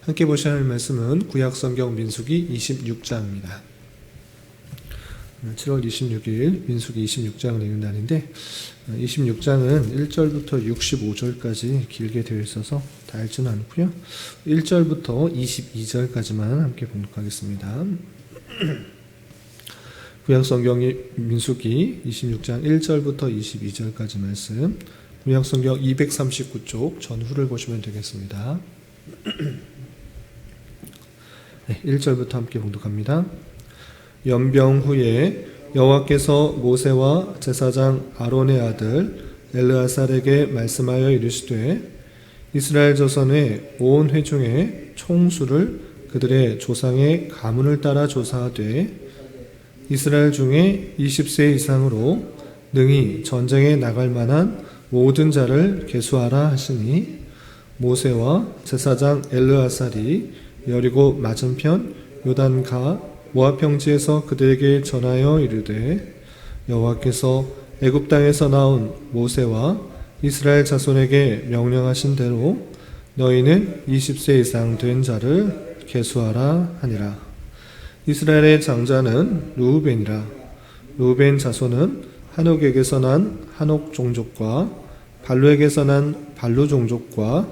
함께 보셔야 할 말씀은 구약성경 민수기 26장입니다. 7월 26일 민수기 26장을 읽는 날인데 26장은 1절부터 65절까지 길게 되어 있어서 다 읽지는 않고요. 1절부터 22절까지만 함께 봉독하겠습니다. 구약성경 민수기 26장 1절부터 22절까지 말씀, 구약성경 239쪽 전후를 보시면 되겠습니다. 1절부터 함께 봉독합니다. 연병 후에 여호와께서 모세와 제사장 아론의 아들 엘르아살에게 말씀하여 이르시되 이스라엘 자손의 온 회중의 총수를 그들의 조상의 가문을 따라 조사하되 이스라엘 중에 20세 이상으로 능히 전쟁에 나갈 만한 모든 자를 계수하라 하시니 모세와 제사장 엘르아살이 여리고 맞은편 요단가 모압 평지에서 그들에게 전하여 이르되 여호와께서 애굽 땅에서 나온 모세와 이스라엘 자손에게 명령하신 대로 너희는 20세 이상 된 자를 계수하라 하니라. 이스라엘의 장자는 르우벤이라. 르우벤 자손은 한옥에게서 난 한옥 종족과 발루에게서 난 발루 종족과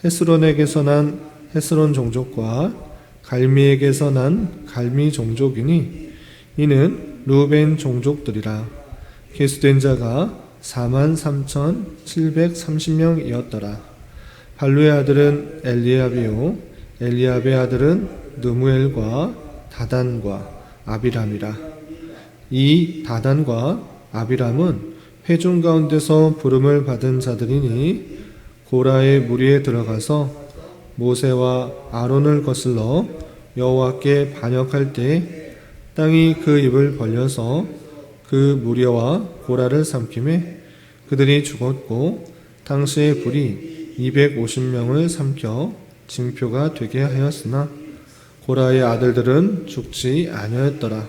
헤스론에게서 난 헤스론 종족과 갈미에게서 난 갈미 종족이니 이는 르우벤 종족들이라. 계수된 자가 43,730명이었더라. 발루의 아들은 엘리압이요 엘리압의 아들은 느무엘과 다단과 아비람이라. 이 다단과 아비람은 회중 가운데서 부름을 받은 자들이니 고라의 무리에 들어가서 모세와 아론을 거슬러 여호와께 반역할 때 땅이 그 입을 벌려서 그 무리와 고라를 삼키매 그들이 죽었고 당시의 불이 250명을 삼켜 징표가 되게 하였으나 고라의 아들들은 죽지 아니하였더라.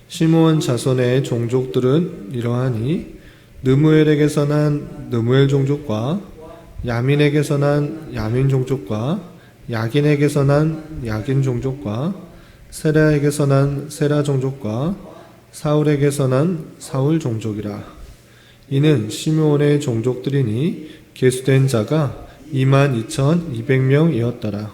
시므온 자손의 종족들은 이러하니 느무엘에게서 난 느무엘 종족과 야민에게서 난 야민 종족과 야긴에게서 난 야긴 종족과 세라에게서 난 세라 종족과 사울에게서 난 사울 종족이라. 이는 시므온의 종족들이니 계수된 자가 22,200명이었더라.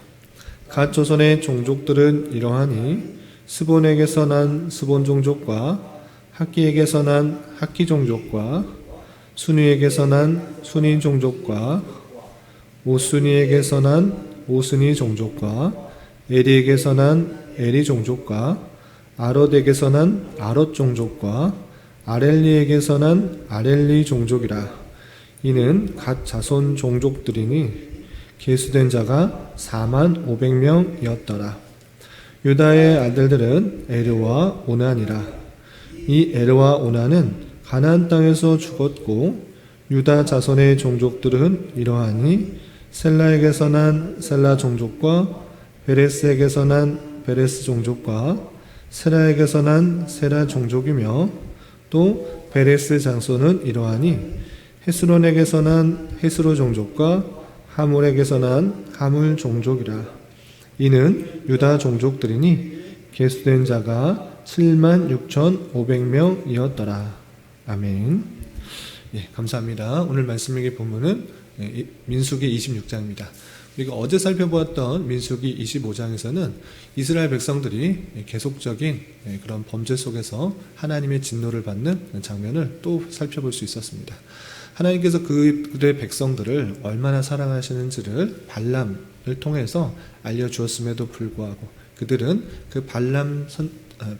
갓 조선의 종족들은 이러하니 스본에게서 난 스본 종족과 학기에게서 난 학기 종족과 순위에게서 난 순위 종족과 오순이에게서 난 오순이 종족과 에리에게서 난 에리 종족과 아롯에게서 난 아롯 종족과 아렐리에게서 난 아렐리 종족이라. 이는 갓 자손 종족들이니 계수된 자가 45,000명이었더라. 유다의 아들들은 에르와 오난이라. 이 에르와 오난은 가나안 땅에서 죽었고 유다 자손의 종족들은 이러하니 셀라에게서 난 셀라 종족과 베레스에게서 난 베레스 종족과 세라에게서 난 세라 종족이며 또 베레스 장소는 이러하니 헤스론에게서 난 헤스로 종족과 하물에게서 난 하물 종족이라. 이는 유다 종족들이니 계수된 자가 76,500명이었더라. 아멘. 예, 감사합니다. 오늘 말씀의 본문은 민수기 26장입니다. 우리가 어제 살펴보았던 민수기 25장에서는 이스라엘 백성들이 계속적인 그런 범죄 속에서 하나님의 진노를 받는 장면을 또 살펴볼 수 있었습니다. 하나님께서 그들의 백성들을 얼마나 사랑하시는지를 발람을 통해서 알려주었음에도 불구하고 그들은 그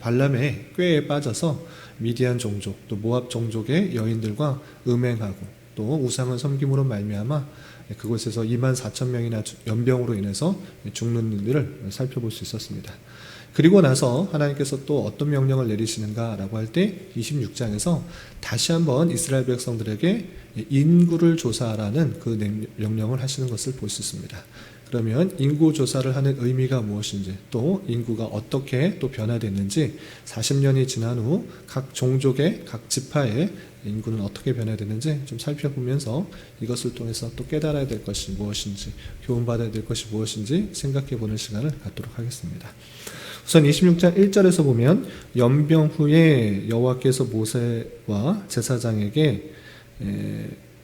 발람의 꾀에 빠져서 미디안 종족 또 모압 종족의 여인들과 음행하고 또 우상을 섬김으로 말미암아 그곳에서 24,000명이나 연병으로 인해서 죽는 일들을 살펴볼 수 있었습니다. 그리고 나서 하나님께서 또 어떤 명령을 내리시는가라고 할 때 26장에서 다시 한번 이스라엘 백성들에게 인구를 조사하라는 그 명령을 하시는 것을 볼 수 있습니다. 그러면 인구 조사를 하는 의미가 무엇인지, 또 인구가 어떻게 또 변화됐는지, 40년이 지난 후 각 종족의 각 지파의 인구는 어떻게 변화됐는지 좀 살펴보면서 이것을 통해서 또 깨달아야 될 것이 무엇인지, 교훈받아야 될 것이 무엇인지 생각해 보는 시간을 갖도록 하겠습니다. 우선 26장 1절에서 보면 연병 후에 여호와께서 모세와 제사장에게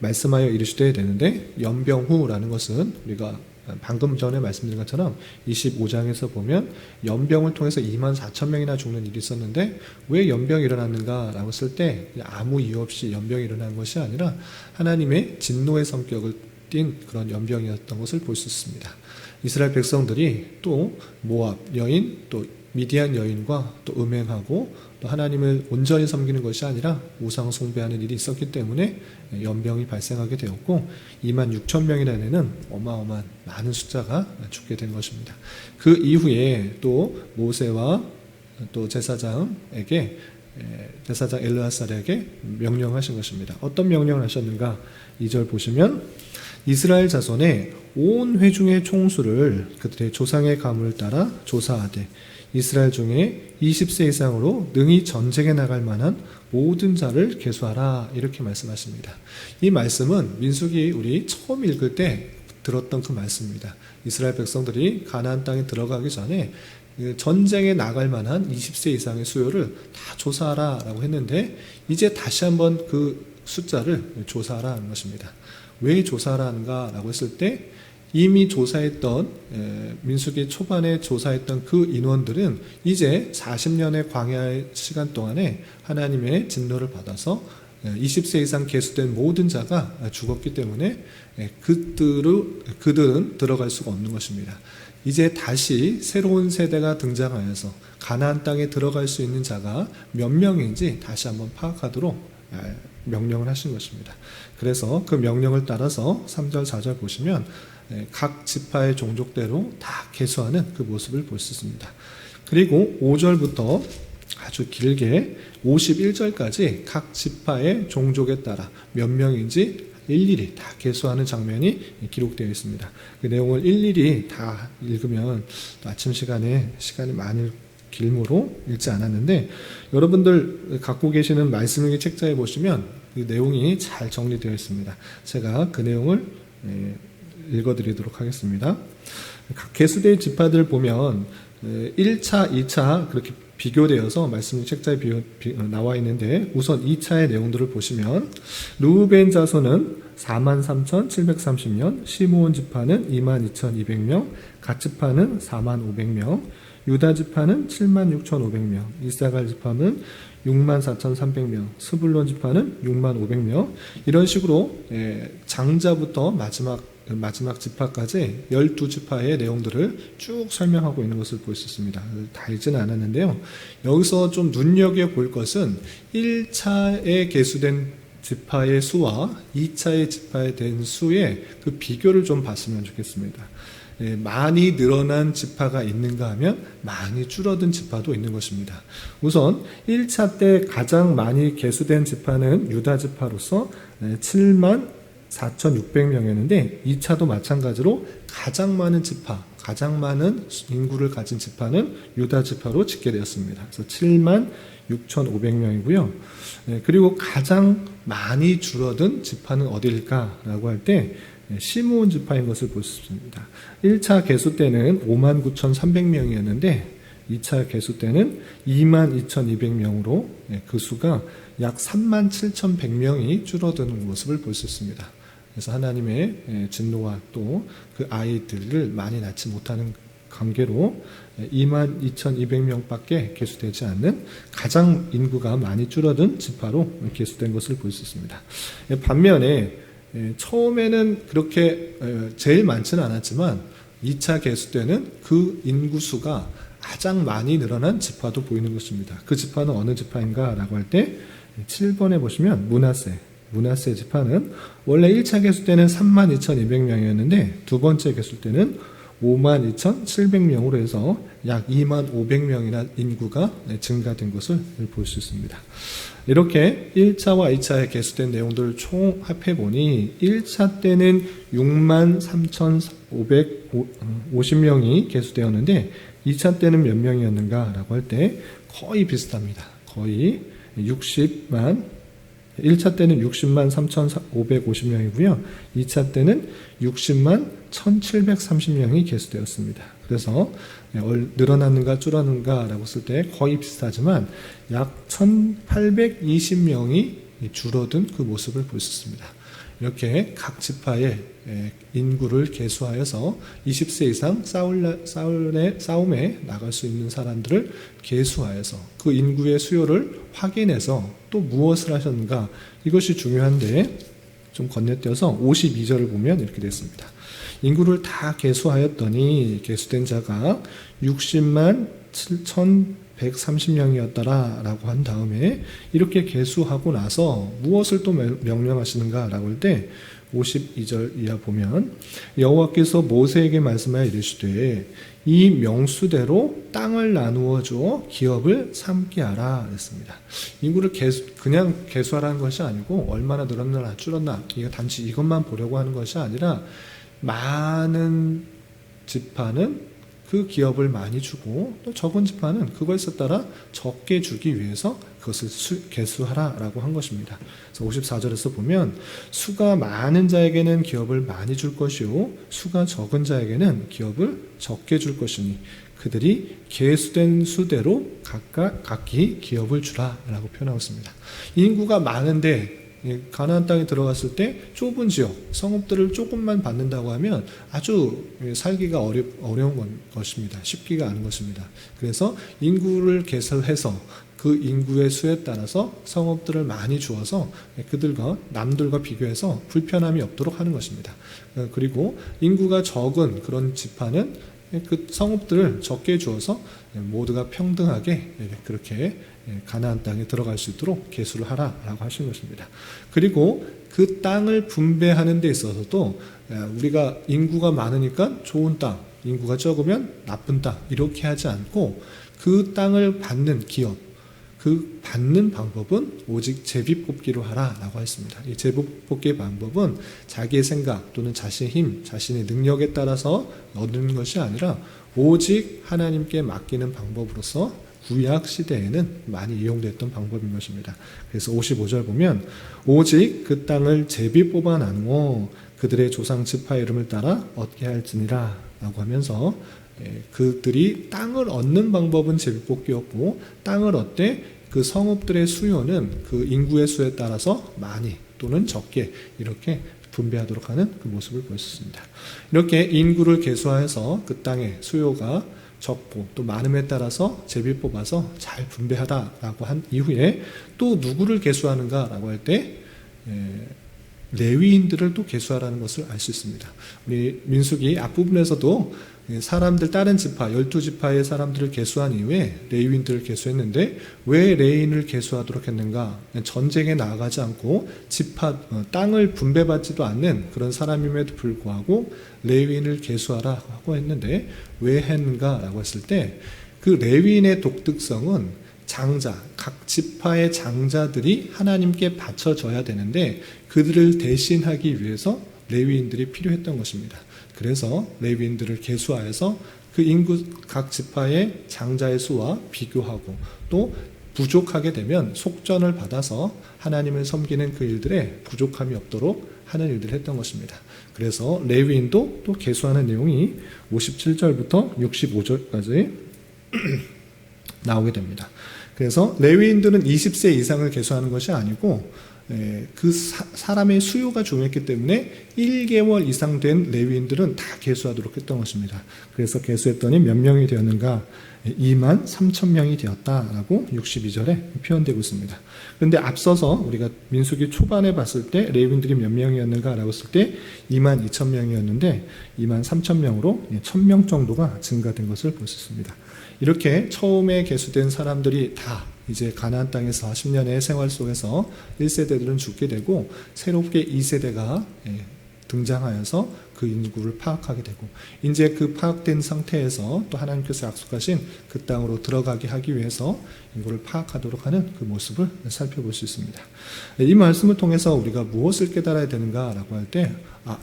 말씀하여 이르시되 되는데, 연병 후라는 것은 우리가 방금 전에 말씀드린 것처럼 25장에서 보면 연병을 통해서 24,000명이나 죽는 일이 있었는데 왜 연병이 일어났는가 라고 했을 때 아무 이유 없이 연병이 일어난 것이 아니라 하나님의 진노의 성격을 띤 그런 연병이었던 것을 볼 수 있습니다. 이스라엘 백성들이 또 모압 여인, 또 미디안 여인과 또 음행하고 또 하나님을 온전히 섬기는 것이 아니라 우상 숭배하는 일이 있었기 때문에 연병이 발생하게 되었고, 26,000명이라는 어마어마한 많은 숫자가 죽게 된 것입니다. 그 이후에 또 모세와 또 제사장 엘르아살에게 명령하신 것입니다. 어떤 명령을 하셨는가? 2절 보시면 이스라엘 자손의 온 회중의 총수를 그들의 조상의 가문을 따라 조사하되 이스라엘 중에 20세 이상으로 능히 전쟁에 나갈 만한 모든 자를 계수하라, 이렇게 말씀하십니다. 이 말씀은 민수기 우리 처음 읽을 때 들었던 그 말씀입니다. 이스라엘 백성들이 가나안 땅에 들어가기 전에 전쟁에 나갈 만한 20세 이상의 수요를 다 조사하라 라고 했는데, 이제 다시 한번 그 숫자를 조사하라 하는 것입니다. 왜 조사하라는가 라고 했을 때, 이미 조사했던 민수기 초반에 조사했던 그 인원들은 이제 40년의 광야의 시간 동안에 하나님의 진노를 받아서 20세 이상 계수된 모든 자가 죽었기 때문에 그들은 들어갈 수가 없는 것입니다. 이제 다시 새로운 세대가 등장하여서 가나안 땅에 들어갈 수 있는 자가 몇 명인지 다시 한번 파악하도록 명령을 하신 것입니다. 그래서 그 명령을 따라서 3절 4절 보시면 각 지파의 종족대로 다 계수하는 그 모습을 볼 수 있습니다. 그리고 5절부터 아주 길게 51절까지 각 지파의 종족에 따라 몇 명인지 일일이 다 계수하는 장면이 기록되어 있습니다. 그 내용을 일일이 다 읽으면 아침 시간이 많이 길므로 읽지 않았는데, 여러분들 갖고 계시는 말씀일기 책자에 보시면 그 내용이 잘 정리되어 있습니다. 제가 그 내용을 읽어드리도록 하겠습니다. 각 계수된 지파들 보면 1차, 2차 그렇게 비교되어서 말씀 책자에 나와 있는데, 우선 2차의 내용들을 보시면 르우벤 자손은 43,730명, 시므온 지파는 22,200명, 갓 지파는 45,000명, 유다 지파는 76,500명, 이사갈 지파는 64,300명, 스불론 지파는 65,000명, 이런 식으로 장자부터 마지막 지파까지 12지파의 내용들을 쭉 설명하고 있는 것을 볼 수 있습니다. 다 읽지는 않았는데요. 여기서 좀 눈여겨볼 것은 1차에 계수된 지파의 수와 2차의 지파에 된 수의 그 비교를 좀 봤으면 좋겠습니다. 많이 늘어난 지파가 있는가 하면 많이 줄어든 지파도 있는 것입니다. 우선 1차 때 가장 많이 계수된 지파는 유다 지파로서 74,600명이었는데 2차도 마찬가지로 가장 많은 지파, 가장 많은 인구를 가진 지파는 유다 지파로 집계되었습니다. 그래서 76,500명이고요. 그리고 가장 많이 줄어든 지파는 어디일까라고 할 때 시므온 지파인 것을 볼 수 있습니다. 1차 개수 때는 59,300명이었는데 2차 개수 때는 22,200명으로 그 수가 약 37,100명이 줄어드는 모습을 볼 수 있습니다. 그래서 하나님의 진노와 또 그 아이들을 많이 낳지 못하는 관계로 22,200명밖에 계수되지 않는 가장 인구가 많이 줄어든 지파로 계수된 것을 볼 수 있습니다. 반면에 처음에는 그렇게 제일 많지는 않았지만 2차 계수 때는 그 인구수가 가장 많이 늘어난 지파도 보이는 것입니다. 그 지파는 어느 지파인가 라고 할 때 7번에 보시면 문하세 지파는 원래 1차 계수 때는 32,200명이었는데 두 번째 계수 때는 52,700명으로 해서 약 25,500명이나 인구가 증가된 것을 볼 수 있습니다. 이렇게 1차와 2차에 개수된 내용들을 총 합해보니 1차 때는 63,550명이 개수되었는데 2차 때는 몇 명이었는가 라고 할 때 거의 비슷합니다. 거의 1차 때는 60만 3,550명이고요. 2차 때는 60만 1,730명이 개수되었습니다. 그래서 늘어났는가 줄었는가 라고 쓸 때 거의 비슷하지만 약 1,820명이 줄어든 그 모습을 볼 수 있습니다. 이렇게 각 지파의 인구를 계수하여서 20세 이상 싸움에 나갈 수 있는 사람들을 계수하여서 그 인구의 수요를 확인해서 또 무엇을 하셨는가, 이것이 중요한데 좀 건너뛰어서 52절을 보면 이렇게 됐습니다. 인구를 다 계수하였더니 계수된 자가 60만 7,130명이었더라 라고 한 다음에 이렇게 계수하고 나서 무엇을 또 명령하시는가 라고 할 때 52절 이하 보면 여호와께서 모세에게 말씀하여 이르시되 이 명수대로 땅을 나누어 주어 기업을 삼게 하라 했습니다. 인구를 그냥 계수하라는 것이 아니고 얼마나 늘었나 줄었나 단지 이것만 보려고 하는 것이 아니라 많은 지파는 그 기업을 많이 주고 또 적은 지파는 그것에 따라 적게 주기 위해서 그것을 계수하라라고 한 것입니다. 그래서 54절에서 보면 수가 많은 자에게는 기업을 많이 줄 것이요 수가 적은 자에게는 기업을 적게 줄 것이니 그들이 계수된 수대로 각기 기업을 주라라고 표현하고 있습니다. 인구가 많은데 가나안 땅에 들어갔을 때 좁은 지역, 성읍들을 조금만 받는다고 하면 아주 살기가 어려운 것입니다. 쉽지가 않은 것입니다. 그래서 인구를 계산해서 그 인구의 수에 따라서 성읍들을 많이 주어서 그들과 남들과 비교해서 불편함이 없도록 하는 것입니다. 그리고 인구가 적은 그런 지파는 그 성읍들을 적게 주어서 모두가 평등하게 그렇게 가나안 땅에 들어갈 수 있도록 계수를 하라라고 하신 것입니다. 그리고 그 땅을 분배하는 데 있어서도 우리가 인구가 많으니까 좋은 땅, 인구가 적으면 나쁜 땅 이렇게 하지 않고 그 땅을 받는 기업, 그 받는 방법은 오직 제비뽑기로 하라라고 했습니다. 이 제비뽑기의 방법은 자기의 생각 또는 자신의 힘, 자신의 능력에 따라서 얻는 것이 아니라 오직 하나님께 맡기는 방법으로서 구약 시대에는 많이 이용됐던 방법인 것입니다. 그래서 55절 보면 오직 그 땅을 제비 뽑아 나누어 그들의 조상 지파 이름을 따라 얻게 할지니라 라고 하면서 그들이 땅을 얻는 방법은 제비뽑기였고 땅을 얻되 그 성읍들의 수요는 그 인구의 수에 따라서 많이 또는 적게 이렇게 분배하도록 하는 그 모습을 볼 수 있습니다. 이렇게 인구를 계수해서 그 땅의 수요가 적고 또 많음에 따라서 제비 뽑아서 잘 분배하다라고 한 이후에 또 누구를 계수하는가라고 할 때 레위인들을 또 계수하라는 것을 알 수 있습니다. 우리 민수기 앞부분에서도 사람들 다른 지파 12지파의 사람들을 계수한 이후에 레위인들을 계수했는데 왜 레위인을 계수하도록 했는가? 전쟁에 나아가지 않고 땅을 분배받지도 않는 그런 사람임에도 불구하고 레위인을 계수하라고 했는데 왜 했는가라고 했을 때 그 레위인의 독특성은 장자, 각 지파의 장자들이 하나님께 바쳐져야 되는데 그들을 대신하기 위해서 레위인들이 필요했던 것입니다. 그래서 레위인들을 계수하여서 그 인구 각 지파의 장자의 수와 비교하고 또 부족하게 되면 속전을 받아서 하나님을 섬기는 그 일들에 부족함이 없도록 하는 일들을 했던 것입니다. 그래서 레위인도 또 계수하는 내용이 57절부터 65절까지 나오게 됩니다. 그래서 레위인들은 20세 이상을 계수하는 것이 아니고 그 사람의 수요가 중요했기 때문에 1개월 이상 된 레위인들은 다 계수하도록 했던 것입니다. 그래서 계수했더니 몇 명이 되었는가? 23,000명이 되었다라고 62절에 표현되고 있습니다. 그런데 앞서서 우리가 민수기 초반에 봤을 때 레위인들이 몇 명이었는가라고 했을 때 22,000명이었는데 23,000명으로 1,000명 정도가 증가된 것을 볼 수 있습니다. 이렇게 처음에 계수된 사람들이 다 이제 가나안 땅에서 40년의 생활 속에서 1세대들은 죽게 되고 새롭게 2세대가 등장하여서 그 인구를 파악하게 되고, 이제 그 파악된 상태에서 또 하나님께서 약속하신 그 땅으로 들어가게 하기 위해서 인구를 파악하도록 하는 그 모습을 살펴볼 수 있습니다. 이 말씀을 통해서 우리가 무엇을 깨달아야 되는가라고 할 때,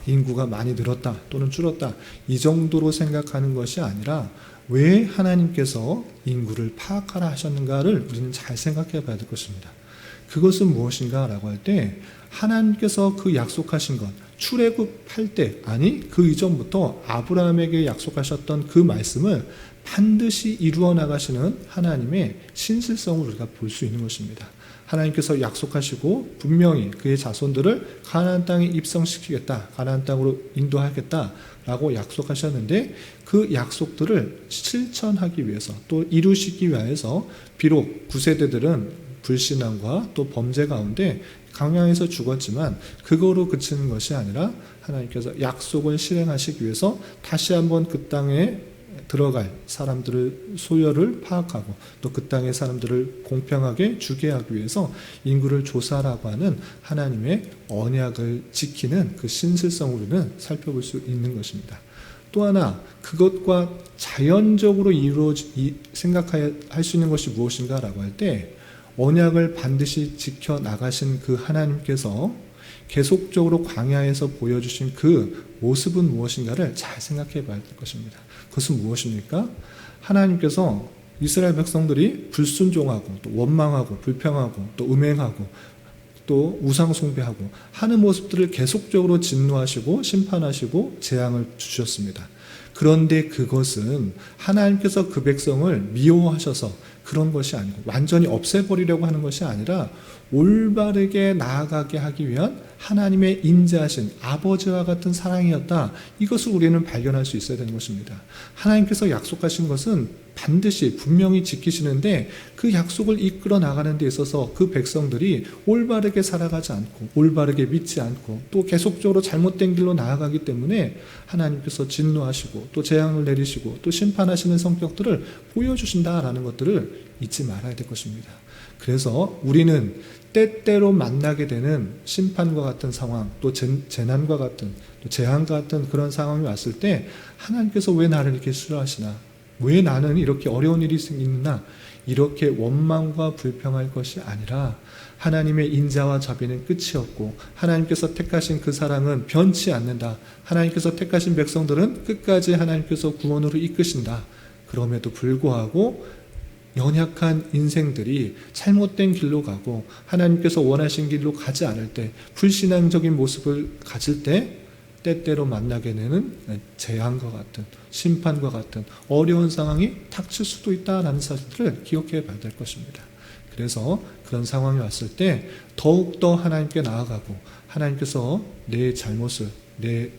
인구가 많이 늘었다 또는 줄었다 이 정도로 생각하는 것이 아니라 왜 하나님께서 인구를 파악하라 하셨는가를 우리는 잘 생각해 봐야 될 것입니다. 그것은 무엇인가라고 할 때, 하나님께서 그 약속하신 것, 출애굽할 때, 아니 그 이전부터 아브라함에게 약속하셨던 그 말씀을 반드시 이루어 나가시는 하나님의 신실성을 우리가 볼 수 있는 것입니다. 하나님께서 약속하시고 분명히 그의 자손들을 가나안 땅에 입성시키겠다, 가나안 땅으로 인도하겠다라고 약속하셨는데, 그 약속들을 실천하기 위해서 또 이루시기 위해서 비록 9세대들은 불신앙과 또 범죄 가운데 광야에서 죽었지만 그거로 그치는 것이 아니라 하나님께서 약속을 실행하시기 위해서 다시 한번 그 땅에 들어갈 사람들의 소열을 파악하고 또 그 땅의 사람들을 공평하게 주게 하기 위해서 인구를 조사라고 하는 하나님의 언약을 지키는 그 신실성을 우리는 살펴볼 수 있는 것입니다. 또 하나, 그것과 자연적으로 생각할 수 있는 것이 무엇인가라고 할 때, 언약을 반드시 지켜 나가신 그 하나님께서 계속적으로 광야에서 보여주신 그 모습은 무엇인가를 잘 생각해 봐야 될 것입니다. 그것은 무엇입니까? 하나님께서 이스라엘 백성들이 불순종하고 또 원망하고 불평하고 또 음행하고 또 우상 숭배하고 하는 모습들을 계속적으로 진노하시고 심판하시고 재앙을 주셨습니다. 그런데 그것은 하나님께서 그 백성을 미워하셔서 그런 것이 아니고 완전히 없애버리려고 하는 것이 아니라 올바르게 나아가게 하기 위한 하나님의 인자하신 아버지와 같은 사랑이었다. 이것을 우리는 발견할 수 있어야 되는 것입니다. 하나님께서 약속하신 것은 반드시 분명히 지키시는데, 그 약속을 이끌어 나가는 데 있어서 그 백성들이 올바르게 살아가지 않고 올바르게 믿지 않고 또 계속적으로 잘못된 길로 나아가기 때문에 하나님께서 진노하시고 또 재앙을 내리시고 또 심판하시는 성격들을 보여주신다라는 것들을 잊지 말아야 될 것입니다. 그래서 우리는 때때로 만나게 되는 심판과 같은 상황, 또 재난과 같은, 또 재앙과 같은 그런 상황이 왔을 때 하나님께서 왜 나를 이렇게 싫어하시나, 왜 나는 이렇게 어려운 일이 있나, 이렇게 원망과 불평할 것이 아니라 하나님의 인자와 자비는 끝이 없고 하나님께서 택하신 그 사랑은 변치 않는다. 하나님께서 택하신 백성들은 끝까지 하나님께서 구원으로 이끄신다. 그럼에도 불구하고 연약한 인생들이 잘못된 길로 가고 하나님께서 원하신 길로 가지 않을 때, 불신앙적인 모습을 가질 때 때때로 만나게 되는 재앙과 같은, 심판과 같은 어려운 상황이 닥칠 수도 있다는 사실을 기억해 봐야 될 것입니다. 그래서 그런 상황이 왔을 때 더욱더 하나님께 나아가고 하나님께서 내 잘못을, 내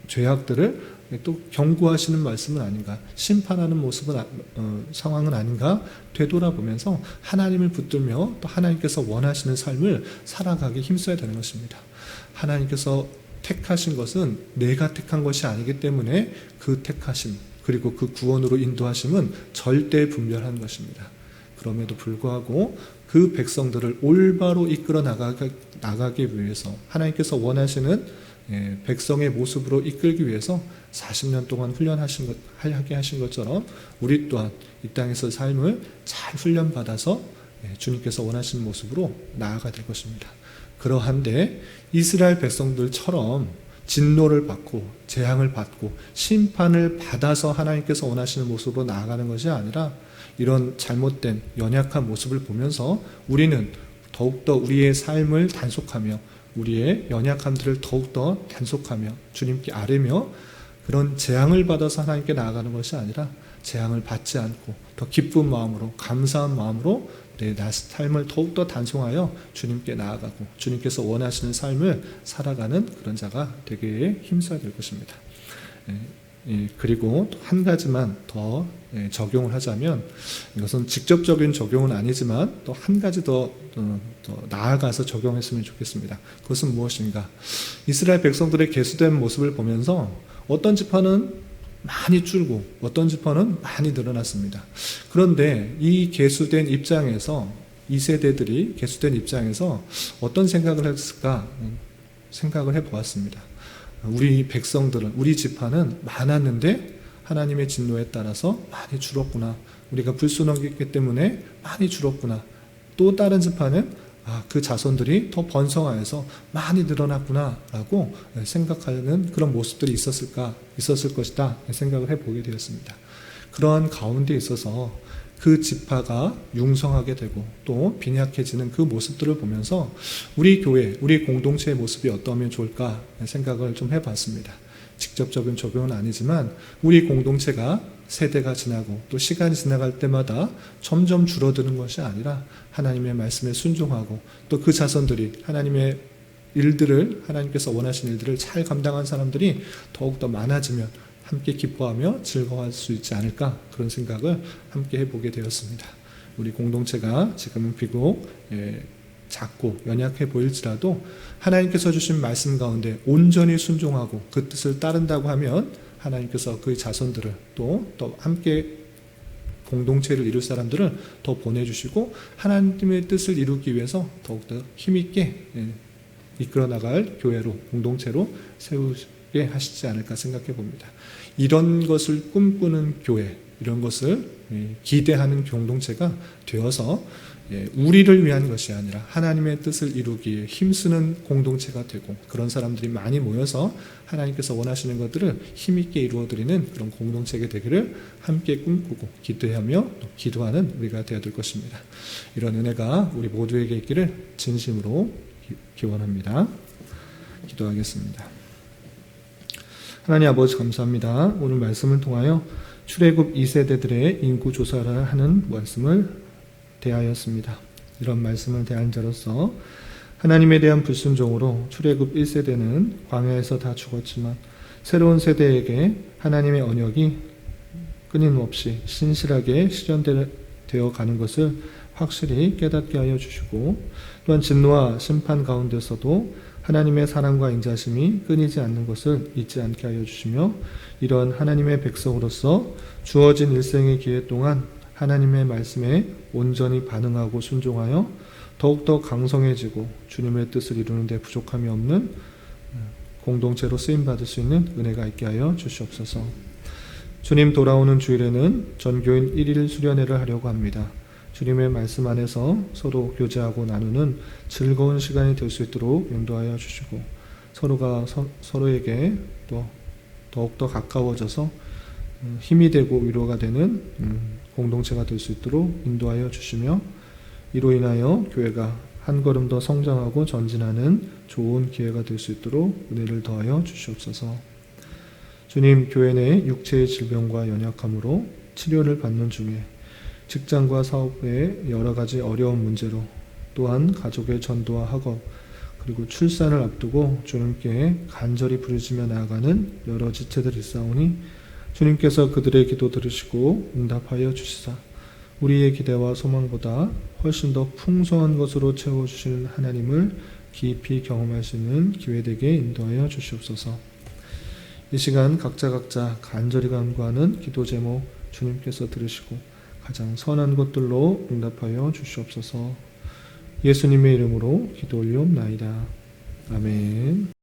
죄악들을 또 경고하시는 말씀은 아닌가, 심판하는 모습은 상황은 아닌가 되돌아보면서 하나님을 붙들며 또 하나님께서 원하시는 삶을 살아가기 힘써야 되는 것입니다. 하나님께서 택하신 것은 내가 택한 것이 아니기 때문에 그 택하심 그리고 그 구원으로 인도하심은 절대 분별한 것입니다. 그럼에도 불구하고 그 백성들을 올바로 이끌어 나가기 위해서 하나님께서 원하시는 백성의 모습으로 이끌기 위해서 40년 동안 하게 하신 것처럼 우리 또한 이 땅에서 삶을 잘 훈련받아서 주님께서 원하시는 모습으로 나아가야 될 것입니다. 그러한데 이스라엘 백성들처럼 진노를 받고 재앙을 받고 심판을 받아서 하나님께서 원하시는 모습으로 나아가는 것이 아니라, 이런 잘못된 연약한 모습을 보면서 우리는 더욱더 우리의 삶을 단속하며 우리의 연약함들을 더욱더 단속하며 주님께 아뢰며 그런 재앙을 받아서 하나님께 나아가는 것이 아니라, 재앙을 받지 않고 더 기쁜 마음으로 감사한 마음으로 내 삶을 더욱더 단송하여 주님께 나아가고 주님께서 원하시는 삶을 살아가는 그런 자가 되기에 힘써야 될 것입니다. 그리고 한 가지만 더 적용을 하자면, 이것은 직접적인 적용은 아니지만 또 한 가지 더 나아가서 적용했으면 좋겠습니다. 그것은 무엇인가? 이스라엘 백성들의 계수된 모습을 보면서 어떤 지파는 많이 줄고 어떤 지파는 많이 늘어났습니다. 그런데 이 계수된 입장에서, 이 세대들이 계수된 입장에서 어떤 생각을 했을까 생각을 해보았습니다. 우리 백성들은, 우리 지파는 많았는데 하나님의 진노에 따라서 많이 줄었구나. 우리가 불순종했기 때문에 많이 줄었구나. 또 다른 지파는 그 자손들이 더 번성하여서 많이 늘어났구나 라고 생각하는 그런 모습들이 있었을 것이다 생각을 해보게 되었습니다. 그러한 가운데 있어서 그 지파가 융성하게 되고 또 빈약해지는 그 모습들을 보면서 우리 교회, 우리 공동체의 모습이 어떠면 좋을까 생각을 좀 해봤습니다. 직접적인 적용은 아니지만 우리 공동체가 세대가 지나고 또 시간이 지나갈 때마다 점점 줄어드는 것이 아니라 하나님의 말씀에 순종하고 또 그 자손들이 하나님의 일들을, 하나님께서 원하시는 일들을 잘 감당한 사람들이 더욱더 많아지면 함께 기뻐하며 즐거워할 수 있지 않을까, 그런 생각을 함께 해보게 되었습니다. 우리 공동체가 지금은 비록 작고 연약해 보일지라도 하나님께서 주신 말씀 가운데 온전히 순종하고 그 뜻을 따른다고 하면 하나님께서 그 자손들을 또 함께 공동체를 이룰 사람들을 더 보내주시고 하나님의 뜻을 이루기 위해서 더욱더 힘있게 이끌어 나갈 교회로, 공동체로 세우게 하시지 않을까 생각해 봅니다. 이런 것을 꿈꾸는 교회, 이런 것을 기대하는 공동체가 되어서 우리를 위한 것이 아니라 하나님의 뜻을 이루기에 힘쓰는 공동체가 되고, 그런 사람들이 많이 모여서 하나님께서 원하시는 것들을 힘있게 이루어드리는 그런 공동체가 되기를 함께 꿈꾸고 기대하며 또 기도하는 우리가 되어야 될 것입니다. 이런 은혜가 우리 모두에게 있기를 진심으로 기원합니다. 기도하겠습니다. 하나님 아버지 감사합니다. 오늘 말씀을 통하여 출애굽 2세대들의 인구 조사를 하는 말씀을 대하였습니다. 이런 말씀을 대한 자로서 하나님에 대한 불순종으로 출애굽 1세대는 광야에서 다 죽었지만 새로운 세대에게 하나님의 언약이 끊임없이 신실하게 실현되어 가는 것을 확실히 깨닫게 하여 주시고, 또한 진노와 심판 가운데서도 하나님의 사랑과 인자심이 끊이지 않는 것을 잊지 않게 하여 주시며, 이런 하나님의 백성으로서 주어진 일생의 기회 동안 하나님의 말씀에 온전히 반응하고 순종하여 더욱더 강성해지고 주님의 뜻을 이루는 데 부족함이 없는 공동체로 쓰임받을 수 있는 은혜가 있게 하여 주시옵소서. 주님 돌아오는 주일에는 전교인 1일 수련회를 하려고 합니다. 주님의 말씀 안에서 서로 교제하고 나누는 즐거운 시간이 될 수 있도록 인도하여 주시고, 서로가 서로에게 또 더욱더 가까워져서 힘이 되고 위로가 되는 공동체가 될 수 있도록 인도하여 주시며, 이로 인하여 교회가 한 걸음 더 성장하고 전진하는 좋은 기회가 될 수 있도록 은혜를 더하여 주시옵소서. 주님, 교회 내 육체의 질병과 연약함으로 치료를 받는 중에 직장과 사업의 여러 가지 어려운 문제로, 또한 가족의 전도와 학업, 그리고 출산을 앞두고 주님께 간절히 부르짖며 나아가는 여러 지체들이 있사오니 주님께서 그들의 기도 들으시고 응답하여 주시사 우리의 기대와 소망보다 훨씬 더 풍성한 것으로 채워주시는 하나님을 깊이 경험할 수 있는 기회되게 인도하여 주시옵소서. 이 시간 각자 간절히 간구하는 기도 제목 주님께서 들으시고 가장 선한 것들로 응답하여 주시옵소서. 예수님의 이름으로 기도 올리옵나이다. 아멘.